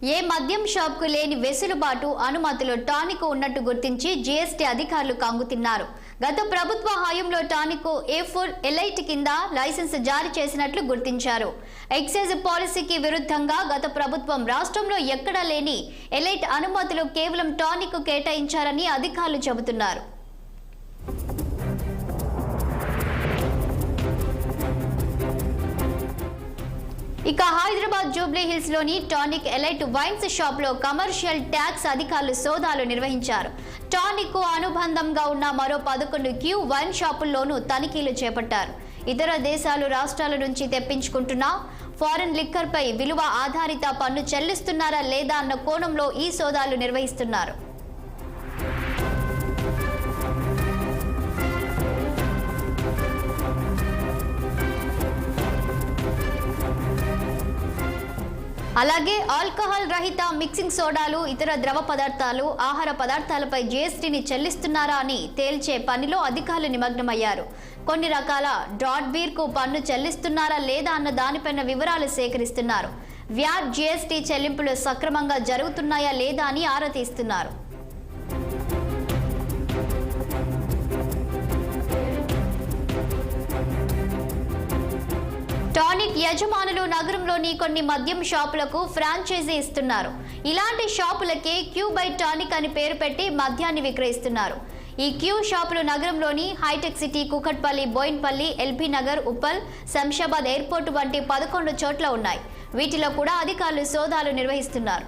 ఏ మద్యం షాప్కు లేని వెసులుబాటు అనుమతులు టానిక్ ఉన్నట్టు గుర్తించి జీఎస్టీ అధికారులు కంగుతిన్నారు. గత ప్రభుత్వ హయాంలో టానిక్ A4 ఎలైట్ కింద లైసెన్స్ జారీ చేసినట్లు గుర్తించారు. ఎక్సైజ్ పాలసీకి విరుద్ధంగా గత ప్రభుత్వం రాష్ట్రంలో ఎక్కడా లేని ఎలైట్ అనుమతులు కేవలం టానిక్ కేటాయించారని అధికారులు చెబుతున్నారు. ఇక హైదరాబాద్ జూబ్లీ హిల్స్ లోని టానిక్ ఎలైట్ వైన్స్ షాప్ లో కమర్షియల్ ట్యాక్స్ అధికారులు సోదాలు నిర్వహించారు. టానిక్ కు అనుబంధంగా ఉన్న మరో 11 క్యూ వైన్ షాపుల్లోనూ తనిఖీలు చేపట్టారు. ఇతర దేశాలు రాష్ట్రాల నుంచి తెప్పించుకుంటున్న ఫారెన్ లిక్కర్ పై విలువ ఆధారిత పన్ను చెల్లిస్తున్నారా లేదా అన్న కోణంలో ఈ సోదాలు నిర్వహిస్తున్నారు. అలాగే ఆల్కహాల్ రహిత మిక్సింగ్ సోడాలు, ఇతర ద్రవ పదార్థాలు, ఆహార పదార్థాలపై జీఎస్టీని చెల్లిస్తున్నారా అని తేల్చే పనిలో అధికారులు నిమగ్నమయ్యారు. కొన్ని రకాల డ్రాట్ బీర్ కు పన్ను చెల్లిస్తున్నారా లేదా అన్న దానిపైన వివరాలు సేకరిస్తున్నారు. వ్యాట్, జీఎస్టీ చెల్లింపులు సక్రమంగా జరుగుతున్నాయా లేదా అని ఆరా తీస్తున్నారు. టానిక్ యజమానులు నగరంలోని కొన్ని మద్యం షాపులకు ఫ్రాంచైజీ ఇస్తున్నారు. ఇలాంటి షాపులకే క్యూ బై టానిక్ అని పేరు పెట్టి మద్యాన్ని విక్రయిస్తున్నారు. ఈ క్యూ షాపులు నగరంలోని hitech city, Kukatpally, Bowenpally, LB Nagar, Uppal, Shamshabad airport వంటి 11 చోట్ల ఉన్నాయి. వీటిలో కూడా అధికారులు సోదాలు నిర్వహిస్తున్నారు.